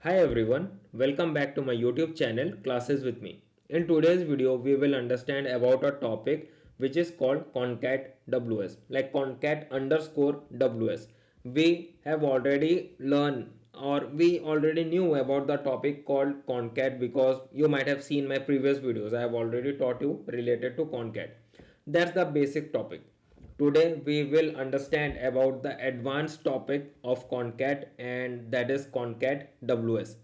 Hi everyone, welcome back to my YouTube channel Classes with Me. In today's video, we will understand about a topic which is called concat WS, like concat underscore WS. We have already learned or we already knew about the topic called concat because you might have seen my previous videos. I have already taught you related to concat. That's the basic topic. Today we will understand about the advanced topic of concat, and that is concat WS.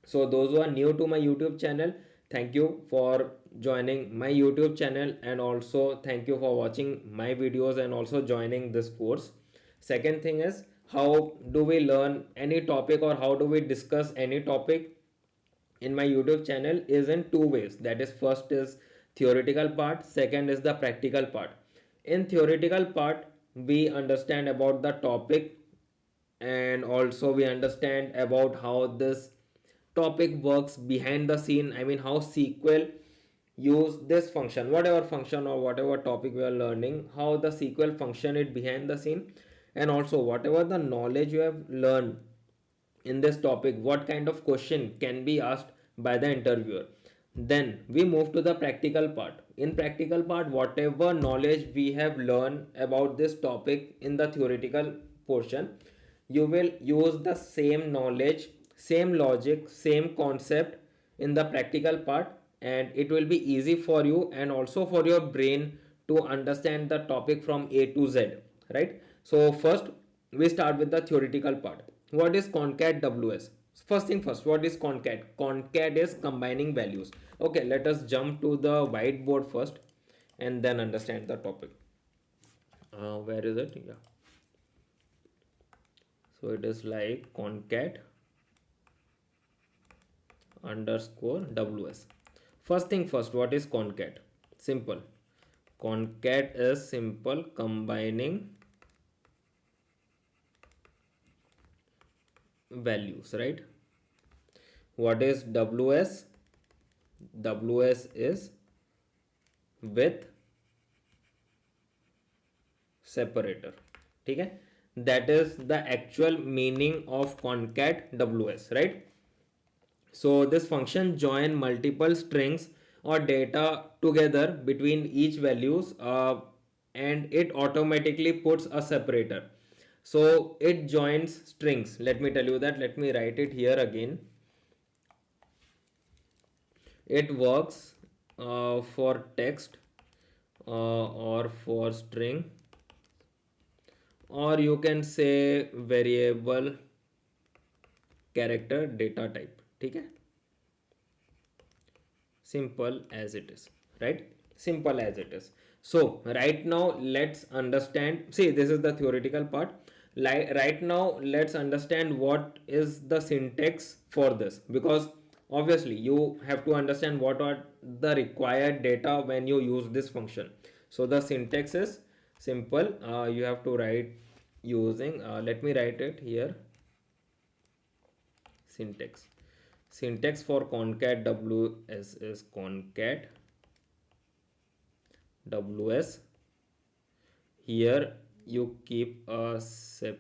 So those who are new to my YouTube channel, thank you for joining my YouTube channel, and also thank you for watching my videos and also joining this course. Second thing is, how do we learn any topic or how do we discuss any topic in my YouTube channel is in two ways. That is, first is theoretical part, second is the practical part. In theoretical part, we understand about the topic, and also we understand about how this topic works behind the scene. I mean, how SQL use this function, whatever function or whatever topic we are learning, how the SQL function it behind the scene, and also whatever the knowledge you have learned in this topic, what kind of question can be asked by the interviewer. Then we move to the practical part. In practical part, whatever knowledge we have learned about this topic in the theoretical portion, you will use the same knowledge, same logic, same concept in the practical part, and it will be easy for you and also for your brain to understand the topic from A to Z, right? So first we start with the theoretical part. What is concat WS? First thing first, what is concat? Concat is combining values. Okay, let us jump to the whiteboard first and then understand the topic. Where is it? Yeah. So it is like concat underscore WS. First thing first, what is concat? Simple. Concat is simple combining values, right? What is WS? WS is with separator. ठीक है, that is the actual meaning of concat WS, right? So this function join multiple strings or data together between each values, and it automatically puts a separator. So it joins strings. Let me tell you that. Let me write it here again. It works for text or for string, or you can say variable character data type. ठीक है, simple as it is, right? Simple as it is. So right now let's understand. See, this is the theoretical part. Like right now let's understand what is the syntax for this, because obviously you have to understand what are the required data when you use this function. So the syntax is simple. You have to write using let me write it here. Syntax for concat WS is concat WS. Here you keep a SEPA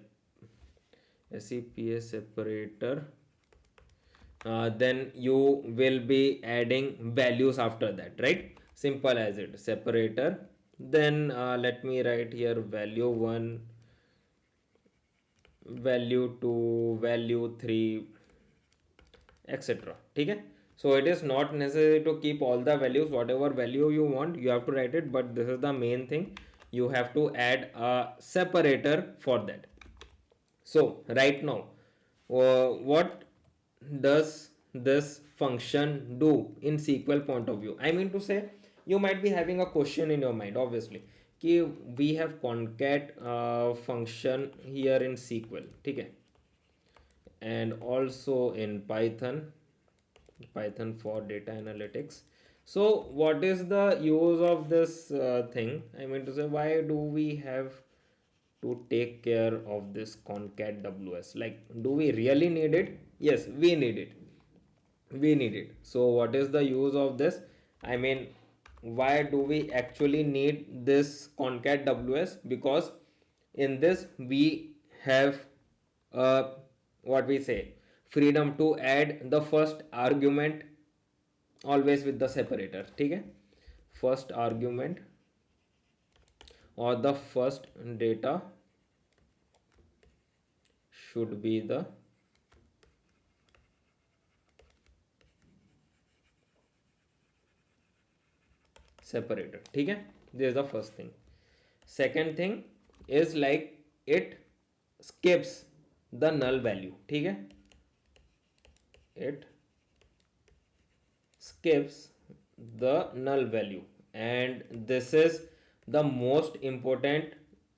separator. Then you will be adding values after that, right? Simple as it. Separator. Then let me write here value 1, value 2, value 3, etc. ठीक है. So it is not necessary to keep all the values. Whatever value you want, you have to write it, but this is the main thing. You have to add a separator for that. So right now, what does this function do in SQL point of view? I mean to say, you might be having a question in your mind, obviously, कि we have concat function here in SQL, ठीक है, and also in Python for data analytics. So what is the use of this thing? I mean to say, why do we have to take care of this concat WS? Like, do we really need it? Yes, we need it. We need it. So what is the use of this? I mean, why do we actually need this concat WS? Because in this we have what we say, freedom to add the first argument always with the separator. ठीक है, first argument or the first data should be the separator. ठीक है, this is the first thing. Second thing is like it skips the null value. ठीक है, it skips the null value, and this is the most important,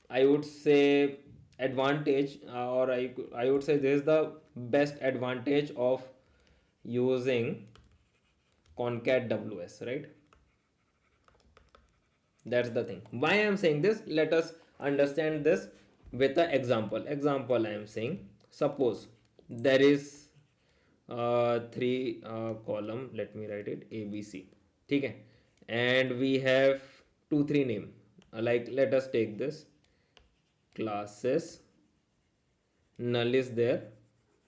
I would say, advantage, or I would say this is the best advantage of using concat ws, right? That's the thing. Why I am saying this, let us understand this with an example. I am saying, suppose there is three column, let me write it abc. Okay, and we have two three name, like let us take this classes, null is there,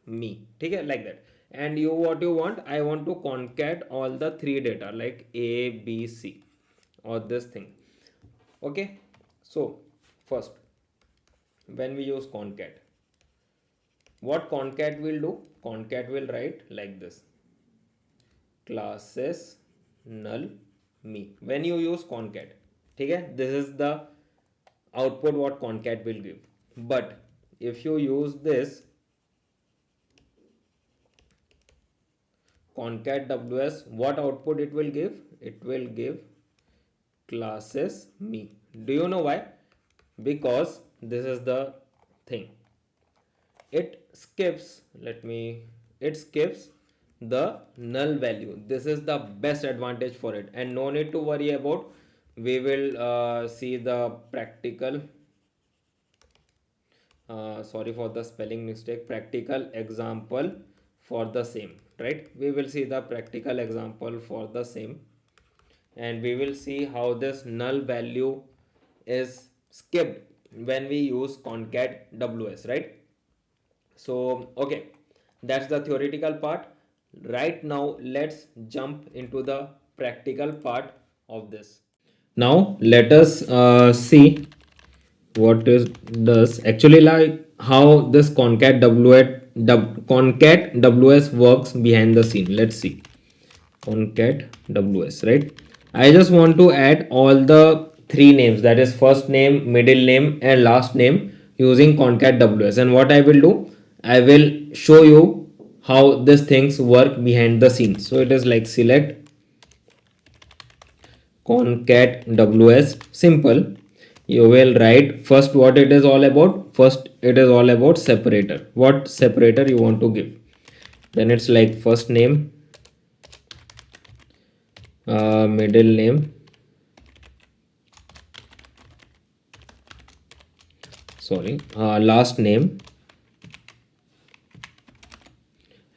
me. Okay, like that. And you, what you want, I want to concat all the three data like a b c or this thing. Okay, so first, when we use concat, what concat will do, concat will write like this, classes null me. When you use concat, ठीक है, this is the output what concat will give. But if you use this concat ws, what output it will give, it will give classes me. Do you know why? Because this is the thing, it skips, it skips the null value. This is the best advantage for it, and no need to worry about, we will see the practical, sorry for the spelling mistake, practical example for the same, right? We will see the practical example for the same, and we will see how this null value is skipped when we use concat ws, right? So okay, that's the theoretical part. Right now let's jump into the practical part of this. Now let us see what is does actually, like how this concat ws works behind the scene. Let's see concat ws, right? I just want to add all the three names, that is first name, middle name and last name, using concat ws. And what I will do, I will show you how these things work behind the scenes. So it is like select concat ws, simple. You will write first what it is all about. First it is all about separator, what separator you want to give. Then it's like first name, middle name, sorry, last name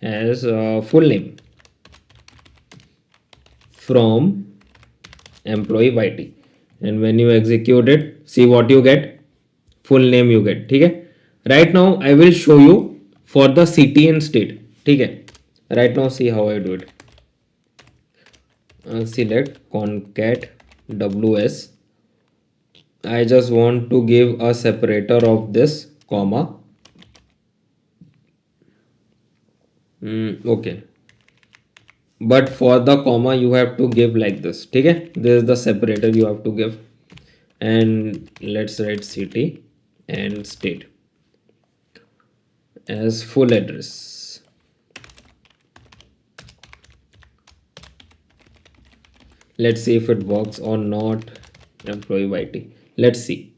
as full name from employee yt. And when you execute it, see what you get, full name you get. ठीक है, right now I will show you for the city and state. ठीक है, right now see how I do it. Select concat ws. I just want to give a separator of this comma. Okay, but for the comma you have to give like this. ठीक है, this is the separator you have to give. And let's write city and state as full address. Let's see if it works or not. Employee yt, let's see.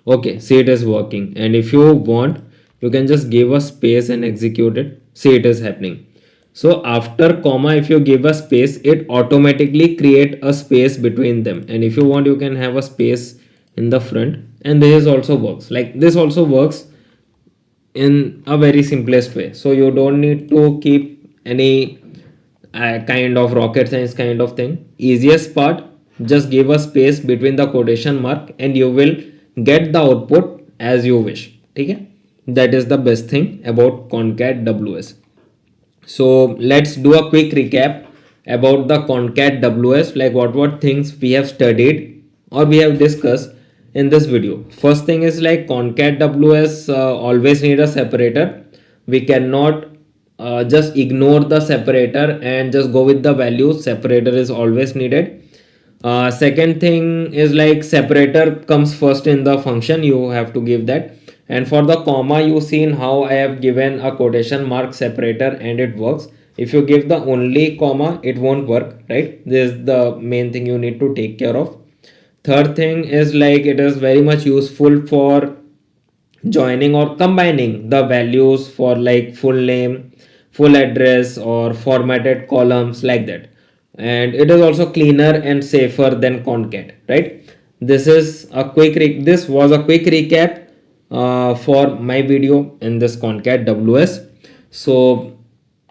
Okay, see it is working. And if you want, you can just give a space and execute it. See, it is happening. So after comma, if you give a space, it automatically create a space between them. And if you want, you can have a space in the front. And this also works. Like this also works in a very simplest way. So you don't need to keep any kind of rocket science kind of thing. Easiest part, just give a space between the quotation mark and you will get the output as you wish. ठीक है, That is the best thing about concat ws. So let's do a quick recap about the concat ws, like what things we have studied or we have discussed in this video. First thing is like concat ws always need a separator. We cannot just ignore the separator and just go with the values. Separator is always needed. Second thing is like separator comes first in the function, you have to give that. And for the comma, you seen how I have given a quotation mark separator and it works. If you give the only comma, it won't work, right? This is the main thing you need to take care of. Third thing is like it is very much useful for joining or combining the values for like full name, full address, or formatted columns like that. And it is also cleaner and safer than concat, right? This was a quick recap for my video in this concat ws. So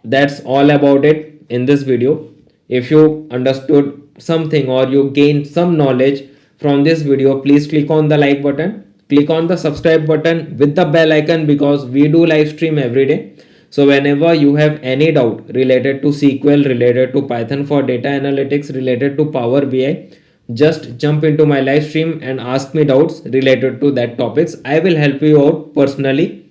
that's all about it in this video. If you understood something or you gained some knowledge from this video, please click on the like button, click on the subscribe button with the bell icon, because we do live stream every day. So whenever you have any doubt related to SQL, related to Python for data analytics, related to Power BI, just jump into my live stream and ask me doubts related to that topics. I will help you out personally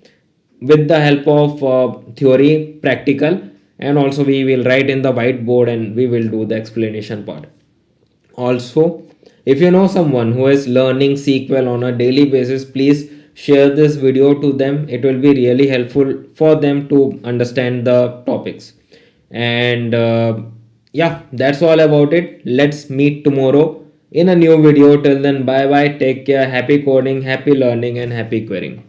with the help of theory, practical, and also we will write in the whiteboard and we will do the explanation part. Also, if you know someone who is learning SQL on a daily basis, please share this video to them. It will be really helpful for them to understand the topics. And yeah, that's all about it. Let's meet tomorrow in a new video. Till then, bye bye. Take care. Happy coding, happy learning, and happy querying.